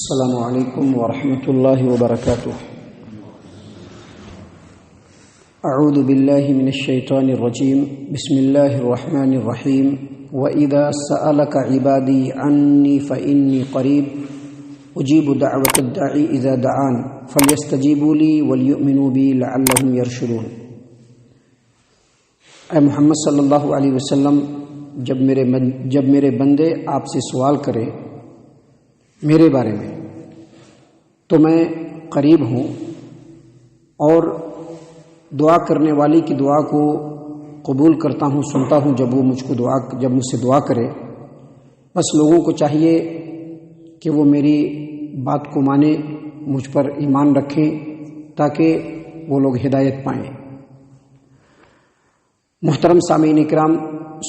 السلام علیکم ورحمۃ اللہ وبرکاتہ۔ اعوذ باللہ من الشیطان الرجیم، بسم اللہ الرحمن الرحیم۔ وَإِذَا سَأَلَكَ عِبَادِي عَنِّي فَإِنِّي قَرِيبٌ أُجِيبُ دَعْوَةَ الدَّاعِ إِذَا دَعَانِ فَلْيَسْتَجِيبُوا لِي وَلْيُؤْمِنُوا بِي لَعَلَّهُمْ يَرْشُدُونَ۔ اے محمد صلی اللہ علیہ وسلم، جب میرے بندے آپ سے سوال کریں میرے بارے میں تو میں قریب ہوں اور دعا کرنے والی کی دعا کو قبول کرتا ہوں، سنتا ہوں جب مجھ سے دعا کرے۔ بس لوگوں کو چاہیے کہ وہ میری بات کو مانیں، مجھ پر ایمان رکھیں تاکہ وہ لوگ ہدایت پائیں۔ محترم سامعین کرام،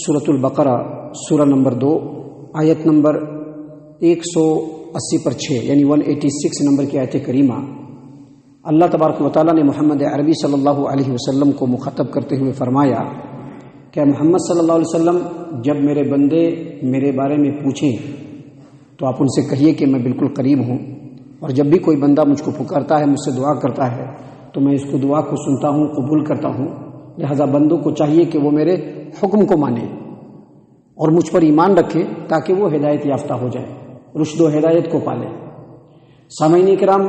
سورۃ البقرہ سورہ نمبر 2 آیت نمبر 180 پر 6 یعنی 186 نمبر کی آیت کریمہ، اللہ تبارک و تعالیٰ نے محمد عربی صلی اللہ علیہ وسلم کو مخاطب کرتے ہوئے فرمایا کہ محمد صلی اللہ علیہ وسلم، جب میرے بندے میرے بارے میں پوچھیں تو آپ ان سے کہیے کہ میں بالکل قریب ہوں، اور جب بھی کوئی بندہ مجھ کو پکارتا ہے، مجھ سے دعا کرتا ہے تو میں اس کو دعا کو سنتا ہوں، قبول کرتا ہوں۔ لہذا بندوں کو چاہیے کہ وہ میرے حکم کو مانیں اور مجھ پر ایمان رکھیں تاکہ وہ ہدایت یافتہ ہو جائے، رشد و ہدایت کو پالے۔ سامعین کرام،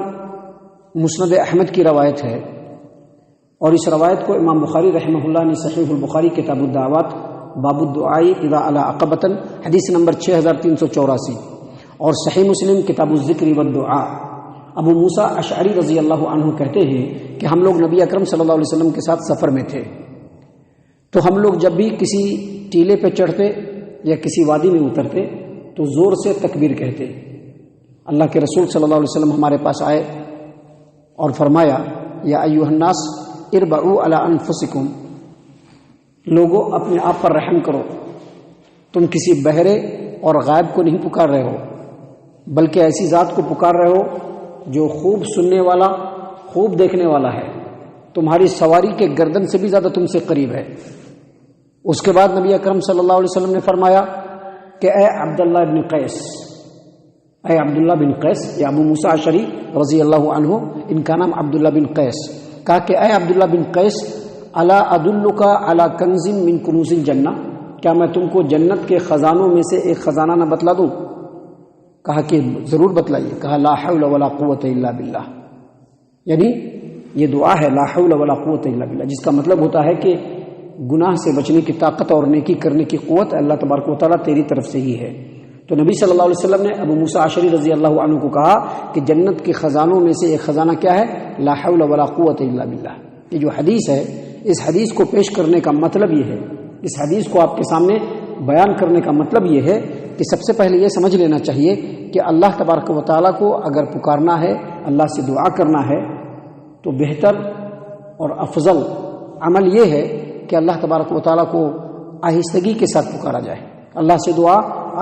مسند احمد کی روایت ہے، اور اس روایت کو امام بخاری رحمہ اللہ نے صحیح البخاری کتاب الدعوات باب الدعاء اذا علی عقبۃ حدیث نمبر 6384، اور صحیح مسلم کتاب الذکر والدعاء ابو موسیٰ اشعری رضی اللہ عنہ کہتے ہیں کہ ہم لوگ نبی اکرم صلی اللہ علیہ وسلم کے ساتھ سفر میں تھے، تو ہم لوگ جب بھی کسی ٹیلے پہ چڑھتے یا کسی وادی میں اترتے تو زور سے تکبیر کہتے۔ اللہ کے رسول صلی اللہ علیہ وسلم ہمارے پاس آئے اور فرمایا، یا ایھا الناس اربعوا علی انفسکم، لوگوں اپنے آپ پر رحم کرو، تم کسی بہرے اور غائب کو نہیں پکار رہے ہو بلکہ ایسی ذات کو پکار رہے ہو جو خوب سننے والا، خوب دیکھنے والا ہے، تمہاری سواری کے گردن سے بھی زیادہ تم سے قریب ہے۔ اس کے بعد نبی اکرم صلی اللہ علیہ وسلم نے فرمایا کہ اے عبداللہ بن قیس، اے عبداللہ بن قیس، یا ابو موسیٰ اشعری رضی اللہ عنہ، ان کا نام عبداللہ بن قیس، کہا کہ اے عبداللہ بن قیس، الا ادلک علی کنز من کنوز الجنہ، کیا میں تم کو جنت کے خزانوں میں سے ایک خزانہ نہ بتلا دوں؟ کہا کہ ضرور بتلائیے۔ کہا لا حول ولا قوت الا باللہ، یعنی یہ دعا ہے لا حول ولا قوت الا باللہ، جس کا مطلب ہوتا ہے کہ گناہ سے بچنے کی طاقت اور نیکی کرنے کی قوت اللہ تبارک و تعالیٰ تیری طرف سے ہی ہے۔ تو نبی صلی اللہ علیہ وسلم نے ابو موسیٰ اشعری رضی اللہ عنہ کو کہا کہ جنت کے خزانوں میں سے ایک خزانہ کیا ہے؟ لا حول ولا قوت الا باللہ۔ یہ جو حدیث ہے، اس حدیث کو پیش کرنے کا مطلب یہ ہے، اس حدیث کو آپ کے سامنے بیان کرنے کا مطلب یہ ہے کہ سب سے پہلے یہ سمجھ لینا چاہیے کہ اللہ تبارک و تعالیٰ کو اگر پکارنا ہے، اللہ سے دعا کرنا ہے، تو بہتر اور افضل عمل یہ ہے کہ اللہ تبارک و تعالیٰ کو آہستگی کے ساتھ پکارا جائے، اللہ سے دعا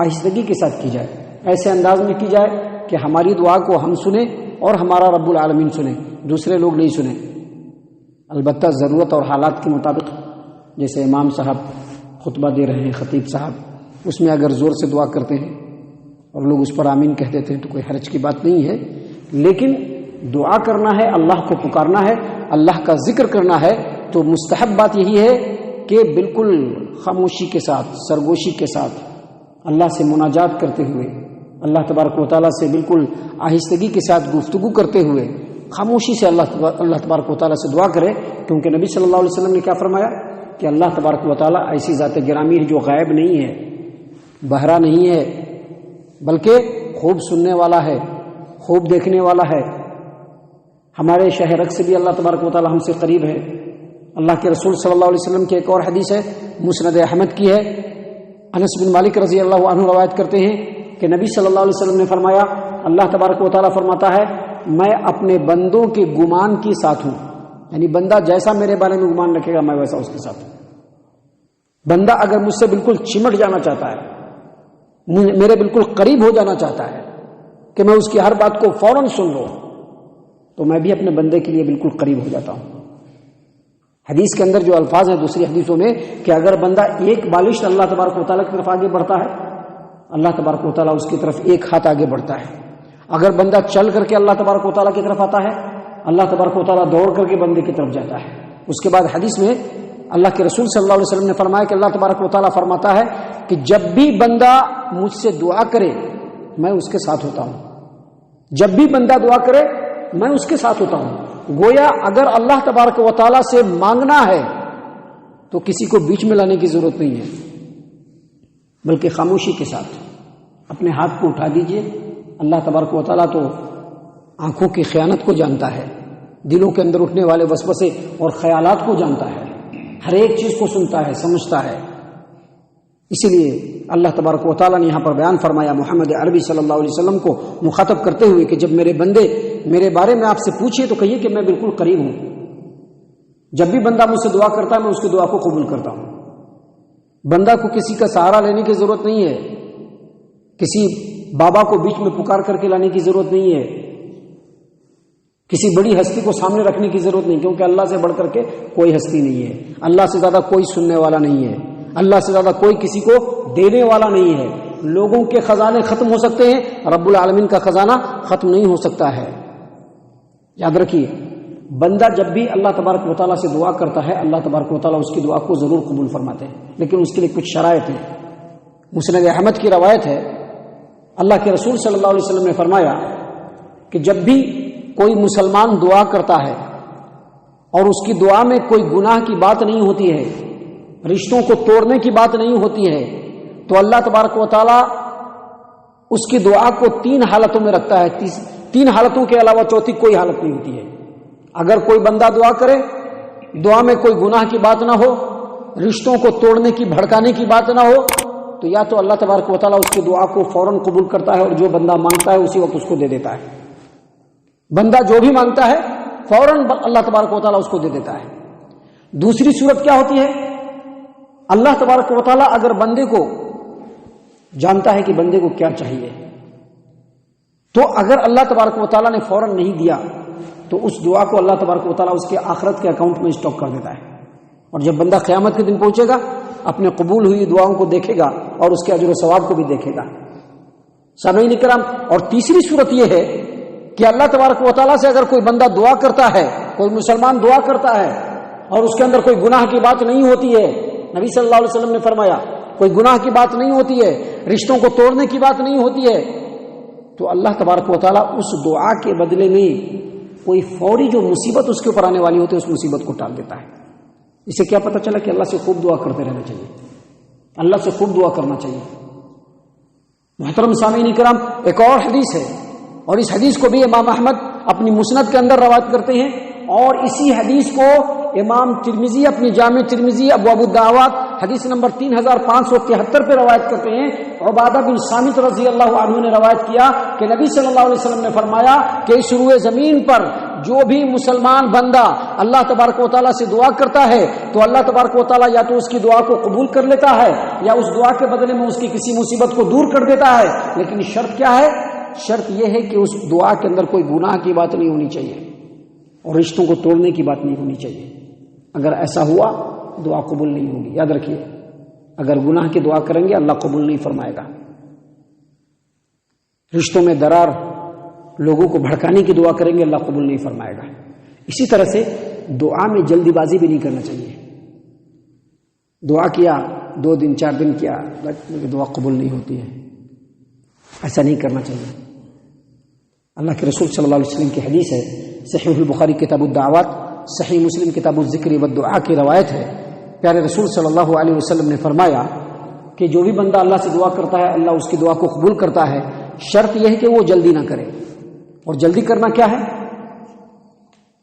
آہستگی کے ساتھ کی جائے، ایسے انداز میں کی جائے کہ ہماری دعا کو ہم سنیں اور ہمارا رب العالمین سنیں، دوسرے لوگ نہیں سنیں۔ البتہ ضرورت اور حالات کے مطابق، جیسے امام صاحب خطبہ دے رہے ہیں، خطیب صاحب، اس میں اگر زور سے دعا کرتے ہیں اور لوگ اس پر آمین کہہ دیتے ہیں تو کوئی حرج کی بات نہیں ہے، لیکن دعا کرنا ہے، اللہ کو پکارنا ہے، اللہ کا ذکر کرنا ہے، تو مستحب بات یہی ہے کہ بالکل خاموشی کے ساتھ، سرگوشی کے ساتھ، اللہ سے مناجات کرتے ہوئے، اللہ تبارک و تعالیٰ سے بالکل آہستگی کے ساتھ گفتگو کرتے ہوئے خاموشی سے اللہ تبارک و تعالیٰ سے دعا کرے، کیونکہ نبی صلی اللہ علیہ وسلم نے کیا فرمایا کہ اللہ تبارک و تعالیٰ ایسی ذات گرامی ہے جو غائب نہیں ہے، بہرا نہیں ہے، بلکہ خوب سننے والا ہے، خوب دیکھنے والا ہے۔ ہمارے شہ رگ سے بھی اللہ تبارک و تعالیٰ ہم سے قریب ہے۔ اللہ کے رسول صلی اللہ علیہ وسلم کی ایک اور حدیث ہے، مسند احمد کی ہے، انس بن مالک رضی اللہ عنہ روایت کرتے ہیں کہ نبی صلی اللہ علیہ وسلم نے فرمایا، اللہ تبارک و تعالیٰ فرماتا ہے میں اپنے بندوں کے گمان کے ساتھ ہوں، یعنی بندہ جیسا میرے بارے میں گمان رکھے گا میں ویسا اس کے ساتھ ہوں۔ بندہ اگر مجھ سے بالکل چمٹ جانا چاہتا ہے، میرے بالکل قریب ہو جانا چاہتا ہے کہ میں اس کی ہر بات کو فوراً سن لوں، تو میں بھی اپنے بندے کے لیے بالکل قریب ہو جاتا ہوں۔ حدیث کے اندر جو الفاظ ہیں دوسری حدیثوں میں کہ اگر بندہ ایک بالشت اللہ تبارک و تعالیٰ کی طرف آگے بڑھتا ہے، اللہ تبارک و تعالیٰ اس کی طرف ایک ہاتھ آگے بڑھتا ہے۔ اگر بندہ چل کر کے اللہ تبارک و تعالیٰ کی طرف آتا ہے، اللہ تبارک و تعالیٰ دوڑ کر کے بندے کی طرف جاتا ہے۔ اس کے بعد حدیث میں اللہ کے رسول صلی اللہ علیہ وسلم نے فرمایا کہ اللہ تبارک و تعالیٰ فرماتا ہے کہ جب بھی بندہ مجھ سے دعا کرے میں اس کے ساتھ ہوتا ہوں، جب بھی بندہ دعا کرے میں اس کے ساتھ ہوتا ہوں۔ گویا اگر اللہ تبارک و تعالیٰ سے مانگنا ہے تو کسی کو بیچ میں لانے کی ضرورت نہیں ہے، بلکہ خاموشی کے ساتھ اپنے ہاتھ کو اٹھا دیجئے۔ اللہ تبارک و تعالیٰ تو آنکھوں کی خیانت کو جانتا ہے، دلوں کے اندر اٹھنے والے وسوسے اور خیالات کو جانتا ہے، ہر ایک چیز کو سنتا ہے، سمجھتا ہے۔ اسی لیے اللہ تبارک و تعالیٰ نے یہاں پر بیان فرمایا محمد عربی صلی اللہ علیہ وسلم کو مخاطب کرتے ہوئے کہ جب میرے بندے میرے بارے میں آپ سے پوچھے تو کہیے کہ میں بالکل قریب ہوں۔ جب بھی بندہ مجھ سے دعا کرتا ہے میں اس کی دعا کو قبول کرتا ہوں۔ بندہ کو کسی کا سہارا لینے کی ضرورت نہیں ہے، کسی بابا کو بیچ میں پکار کر کے لانے کی ضرورت نہیں ہے، کسی بڑی ہستی کو سامنے رکھنے کی ضرورت نہیں، کیونکہ اللہ سے بڑھ کر کے کوئی ہستی نہیں ہے، اللہ سے زیادہ کوئی سننے والا نہیں ہے، اللہ سے زیادہ کوئی کسی کو دینے والا نہیں ہے۔ لوگوں کے خزانے ختم ہو سکتے ہیں، رب العالمین کا خزانہ ختم نہیں ہو سکتا ہے۔ یاد رکھیے، بندہ جب بھی اللہ تبارک و تعالیٰ سے دعا کرتا ہے اللہ تبارک و تعالیٰ اس کی دعا کو ضرور قبول فرماتے ہیں، لیکن اس کے لیے کچھ شرائط ہیں۔ مسند احمد کی روایت ہے، اللہ کے رسول صلی اللہ علیہ وسلم نے فرمایا کہ جب بھی کوئی مسلمان دعا کرتا ہے اور اس کی دعا میں کوئی گناہ کی بات نہیں ہوتی ہے، رشتوں کو توڑنے کی بات نہیں ہوتی ہے، تو اللہ تبارک و تعالیٰ اس کی دعا کو 3 حالتوں میں رکھتا ہے۔ 3 حالتوں کے علاوہ چوتھی کوئی حالت نہیں ہوتی ہے۔ اگر کوئی بندہ دعا کرے، دعا میں کوئی گناہ کی بات نہ ہو، رشتوں کو توڑنے کی بھڑکانے کی بات نہ ہو، تو یا تو اللہ تبارک و تعالیٰ اس کی دعا کو فوراً قبول کرتا ہے اور جو بندہ مانگتا ہے اسی وقت اس کو دے دیتا ہے۔ بندہ جو بھی مانگتا ہے فوراً اللہ تبارک و تعالیٰ اس کو دے دیتا ہے۔ دوسری صورت کیا ہوتی ہے؟ اللہ تبارک و تعالیٰ اگر بندے کو جانتا ہے کہ بندے کو کیا چاہیے، تو اگر اللہ تبارک و تعالیٰ نے فوراً نہیں دیا تو اس دعا کو اللہ تبارک و تعالیٰ اس کے آخرت کے اکاؤنٹ میں اسٹاک کر دیتا ہے، اور جب بندہ قیامت کے دن پہنچے گا اپنے قبول ہوئی دعاؤں کو دیکھے گا اور اس کے اجر و ثواب کو بھی دیکھے گا۔ سامعین کرام، اور تیسری صورت یہ ہے کہ اللہ تبارک و تعالیٰ سے اگر کوئی بندہ دعا کرتا ہے، کوئی مسلمان دعا کرتا ہے اور اس کے اندر کوئی گناہ کی بات نہیں ہوتی ہے، نبی صلی اللہ علیہ وسلم نے فرمایا کوئی گناہ کی بات نہیں ہوتی ہے، رشتوں کو توڑنے کی بات نہیں ہوتی ہے، تو اللہ تبارک و تعالیٰ اس دعا کے بدلے میں کوئی فوری جو مصیبت اس کے اوپر آنے والی ہوتی ہے اس مصیبت کو ٹال دیتا ہے۔ اسے کیا پتہ چلا کہ اللہ سے خوب دعا کرتے رہنا چاہیے، اللہ سے خوب دعا کرنا چاہیے۔ محترم سامعین کرام، ایک اور حدیث ہے، اور اس حدیث کو بھی امام احمد اپنی مسند کے اندر روایت کرتے ہیں، اور اسی حدیث کو امام ترمذی اپنی جامع ترمذی ابواب الدعوات حدیث نمبر 3573 پہ روایت کرتے ہیں۔ عبادہ بن صامت رضی اللہ عنہ نے روایت کیا کہ نبی صلی اللہ علیہ وسلم نے فرمایا کہ اس روئے زمین پر جو بھی مسلمان بندہ اللہ تبارک و تعالیٰ سے دعا کرتا ہے تو اللہ تبارک و تعالیٰ یا تو اس کی دعا کو قبول کر لیتا ہے یا اس دعا کے بدلے میں اس کی کسی مصیبت کو دور کر دیتا ہے، لیکن شرط کیا ہے؟ شرط یہ ہے کہ اس دعا کے اندر کوئی گناہ کی بات نہیں ہونی چاہیے اور رشتوں کو توڑنے کی بات نہیں ہونی چاہیے۔ اگر ایسا ہوا دعا قبول نہیں ہوگی۔ یاد رکھیے، اگر گناہ کی دعا کریں گے اللہ قبول نہیں فرمائے گا۔ رشتوں میں درار، لوگوں کو بھڑکانے کی دعا کریں گے اللہ قبول نہیں فرمائے گا۔ اسی طرح سے دعا میں جلدی بازی بھی نہیں کرنا چاہیے۔ دعا کیا 2 دن 4 دن کیا، دعا قبول نہیں ہوتی ہے، ایسا نہیں کرنا چاہیے۔ اللہ کے رسول صلی اللہ علیہ وسلم کی حدیث ہے، صحیح البخاری کتاب الدعوات، صحیح مسلم کتاب الذکر والدعاء کی روایت ہے۔ پیارے رسول صلی اللہ علیہ وسلم نے فرمایا کہ جو بھی بندہ اللہ سے دعا کرتا ہے اللہ اس کی دعا کو قبول کرتا ہے، شرط یہ ہے کہ وہ جلدی نہ کرے۔ اور جلدی کرنا کیا ہے؟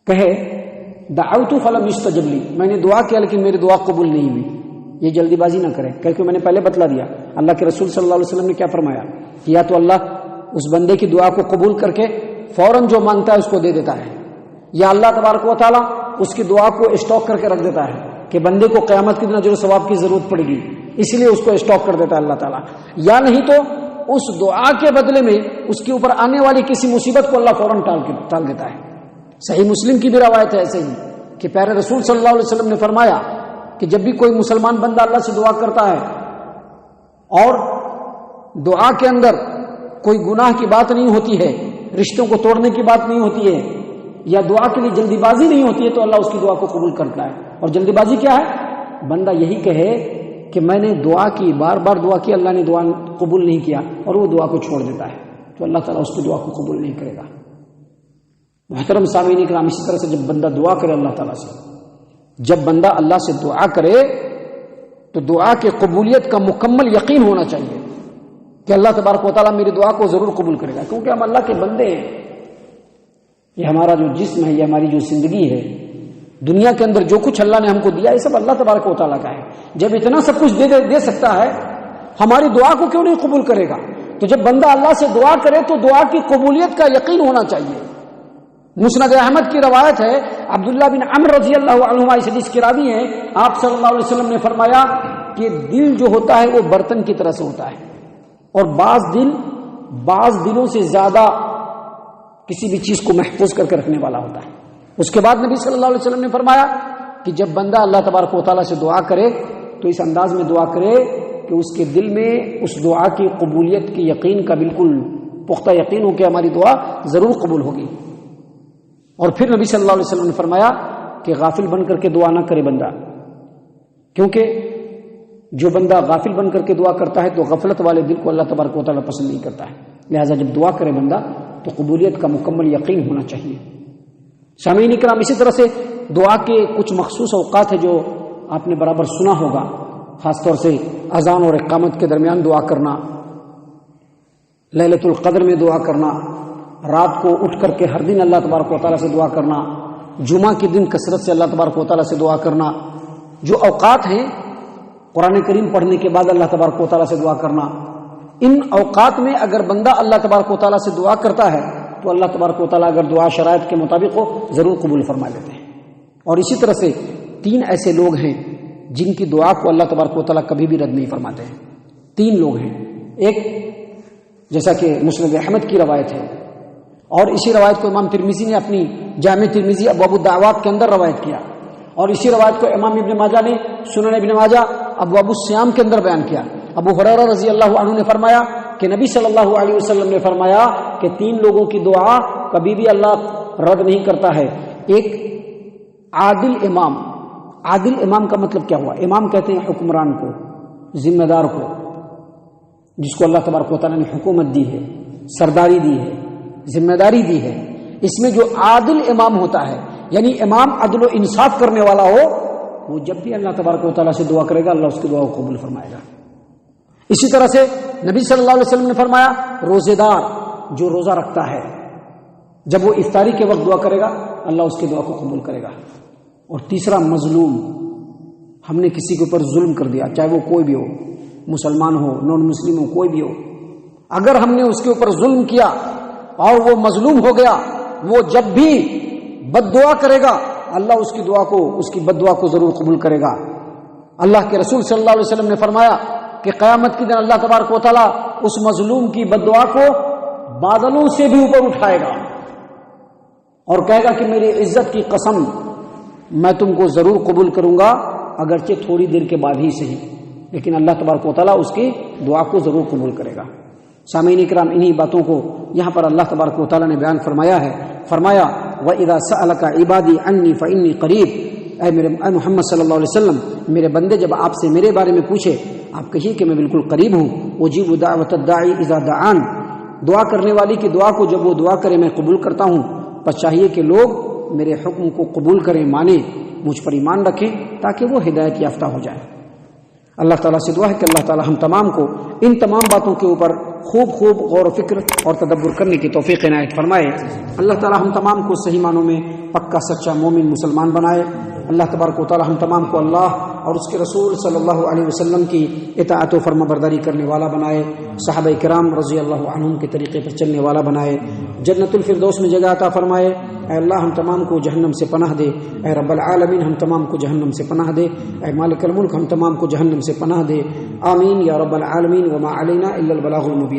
کہے دعوت فلم یستجب لی، میں نے دعا کیا لیکن میری دعا قبول نہیں ہوئی، یہ جلدی بازی نہ کرے، کیونکہ میں نے پہلے بتلا دیا۔ اللہ کے رسول صلی اللہ علیہ وسلم نے کیا فرمایا کہ یا تو اللہ اس بندے کی دعا کو قبول کر کے فوراً جو مانگتا ہے اس کو دے دیتا ہے، یا اللہ تبارک و تعالیٰ اس کی دعا کو اسٹاک کر کے رکھ دیتا ہے کہ بندے کو قیامت کے دن اجر و ثواب کی ضرورت پڑے گی، اس لیے اس کو اسٹاک کر دیتا ہے اللہ تعالیٰ، یا نہیں تو اس دعا کے بدلے میں اس کے اوپر آنے والی کسی مصیبت کو اللہ فوراً ٹال دیتا ہے۔ صحیح مسلم کی بھی روایت ہے ایسے ہی کہ پیارے رسول صلی اللہ علیہ وسلم نے فرمایا کہ جب بھی کوئی مسلمان بندہ اللہ سے دعا کرتا ہے اور دعا کے اندر کوئی گناہ کی بات نہیں ہوتی ہے رشتوں کو توڑنے کی بات نہیں ہوتی ہے یا دعا کے لیے جلدی بازی نہیں ہوتی ہے تو اللہ اس کی دعا کو قبول کرتا ہے. اور جلدی بازی کیا ہے؟ بندہ یہی کہے کہ میں نے دعا کی، بار بار دعا کی، اللہ نے دعا قبول نہیں کیا، اور وہ دعا کو چھوڑ دیتا ہے تو اللہ تعالیٰ اس کی دعا کو قبول نہیں کرے گا. محترم سامعین کرام، اسی طرح سے جب بندہ دعا کرے اللہ تعالیٰ سے، جب بندہ اللہ سے دعا کرے تو دعا کی قبولیت کا مکمل یقین ہونا چاہیے کہ اللہ تبارک و تعالیٰ میری دعا کو ضرور قبول کرے گا، کیونکہ ہم اللہ کے بندے ہیں. یہ ہمارا جو جسم ہے، یہ ہماری جو زندگی ہے، دنیا کے اندر جو کچھ اللہ نے ہم کو دیا یہ سب اللہ تبارک و تعالیٰ کا ہے. جب اتنا سب کچھ دے سکتا ہے، ہماری دعا کو کیوں نہیں قبول کرے گا؟ تو جب بندہ اللہ سے دعا کرے تو دعا کی قبولیت کا یقین ہونا چاہیے. مسند احمد کی روایت ہے، عبداللہ بن عمر رضی اللہ عنہما اس حدیث کے راوی ہیں، آپ صلی اللہ علیہ وسلم نے فرمایا کہ دل جو ہوتا ہے وہ برتن کی طرح سے ہوتا ہے، اور بعض دلوں سے زیادہ کسی بھی چیز کو محفوظ کر کے رکھنے والا ہوتا ہے. اس کے بعد نبی صلی اللہ علیہ وسلم نے فرمایا کہ جب بندہ اللہ تبارک و تعالیٰ سے دعا کرے تو اس انداز میں دعا کرے کہ اس کے دل میں اس دعا کی قبولیت کی یقین کا بالکل پختہ یقین ہو کہ ہماری دعا ضرور قبول ہوگی. اور پھر نبی صلی اللہ علیہ وسلم نے فرمایا کہ غافل بن کر کے دعا نہ کرے بندہ، کیونکہ جو بندہ غافل بن کر کے دعا کرتا ہے تو غفلت والے دل کو اللہ تبارک و تعالیٰ پسند نہیں کرتا ہے. لہٰذا جب دعا کرے بندہ تو قبولیت کا مکمل یقین ہونا چاہیے. سامعین کرام، اسی طرح سے دعا کے کچھ مخصوص اوقات ہیں جو آپ نے برابر سنا ہوگا، خاص طور سے اذان اور اقامت کے درمیان دعا کرنا، لیلۃ القدر میں دعا کرنا، رات کو اٹھ کر کے ہر دن اللہ تبارک و تعالیٰ سے دعا کرنا، جمعہ کے دن کثرت سے اللہ تبارک و تعالیٰ سے دعا کرنا. جو اوقات ہیں قرآن کریم پڑھنے کے بعد اللہ تبارک و تعالیٰ سے دعا کرنا، ان اوقات میں اگر بندہ اللہ تبارک و تعالیٰ سے دعا کرتا ہے تو اللہ تبارک و تعالیٰ اگر دعا شرائط کے مطابق ہو ضرور قبول فرما لیتے ہیں. اور اسی طرح سے 3 ایسے لوگ ہیں جن کی دعا کو اللہ تبارک و تعالیٰ کبھی بھی رد نہیں فرماتے ہیں. 3 لوگ ہیں. ایک، جیسا کہ مسند احمد کی روایت ہے، اور اسی روایت کو امام ترمذی نے اپنی جامع ترمذی ابواب الدعوات کے اندر روایت کیا، اور اسی روایت کو امام ابن ماجہ نے سنن ابن ماجہ ابواب الصیام کے اندر بیان کیا. ابو ہریرہ رضی اللہ عنہ نے فرمایا کہ نبی صلی اللہ علیہ وسلم نے فرمایا کہ 3 لوگوں کی دعا کبھی بھی اللہ رد نہیں کرتا ہے. ایک، عادل امام. عادل امام کا مطلب کیا ہوا؟ امام کہتے ہیں حکمران کو، ذمہ دار کو، جس کو اللہ تبارک و تعالیٰ نے حکومت دی ہے، سرداری دی ہے، ذمہ داری دی ہے. اس میں جو عادل امام ہوتا ہے، یعنی امام عدل و انصاف کرنے والا ہو، وہ جب بھی اللہ تبارک و تعالیٰ سے دعا کرے گا اللہ اس کی دعا کو قبول فرمائے گا. اسی طرح سے نبی صلی اللہ علیہ وسلم نے فرمایا روزے دار جو روزہ رکھتا ہے جب وہ افطاری کے وقت دعا کرے گا اللہ اس کی دعا کو قبول کرے گا. اور تیسرا، مظلوم. ہم نے کسی کے اوپر ظلم کر دیا، چاہے وہ کوئی بھی ہو، مسلمان ہو، نان مسلم ہو، کوئی بھی ہو، اگر ہم نے اس کے اوپر ظلم کیا اور وہ مظلوم ہو گیا، وہ جب بھی بد دعا کرے گا اللہ اس کی دعا کو، اس کی بد دعا کو ضرور قبول کرے گا. اللہ کے رسول صلی اللہ علیہ وسلم نے فرمایا کہ قیامت کے دن اللہ تبارک و تعالیٰ اس مظلوم کی بد دعا کو بادلوں سے بھی اوپر اٹھائے گا اور کہے گا کہ میری عزت کی قسم میں تم کو ضرور قبول کروں گا، اگرچہ تھوڑی دیر کے بعد ہی صحیح، لیکن اللہ تبارک و تعالیٰ اس کی دعا کو ضرور قبول کرے گا. سامعین کرام، انہی باتوں کو یہاں پر اللہ تبارک و تعالیٰ نے بیان فرمایا ہے. فرمایا وَإِذَا سَأَلَكَ عِبَادِي عَنِّي فَإِنِّي قَرِيبٌ. اے محمد صلی اللہ علیہ وسلم، میرے بندے جب آپ سے میرے بارے میں پوچھے آپ کہیے کہ میں بالکل قریب ہوں. اجیب دعوت الداعی اذا دعان. دعا کرنے والی کی دعا کو جب وہ دعا کرے میں قبول کرتا ہوں. بس چاہیے کہ لوگ میرے حکم کو قبول کریں، مانیں، مجھ پر ایمان رکھیں تاکہ وہ ہدایت یافتہ ہو جائیں. اللہ تعالیٰ سے دعا ہے کہ اللہ تعالیٰ ہم تمام کو ان تمام باتوں کے اوپر خوب غور و فکر اور تدبر کرنے کی توفیق عنایت فرمائے. اللہ تعالیٰ ہم تمام کو صحیح معنوں میں پکا سچا مومن مسلمان بنائے. اللہ تبارک و تعالیٰ ہم تمام کو اللہ اور اس کے رسول صلی اللہ علیہ وسلم کی اطاعت و فرما برداری کرنے والا بنائے. صحابہ کرام رضی اللہ عنہم کے طریقے پر چلنے والا بنائے. جنت الفردوس میں جگہ عطا فرمائے. اے اللہ ہم تمام کو جہنم سے پناہ دے. اے رب العالمین ہم تمام کو جہنم سے پناہ دے. اے مالک الملک ہم تمام کو جہنم سے پناہ دے. آمین یا رب العالمین. وما علینا الا البلاغ المبین.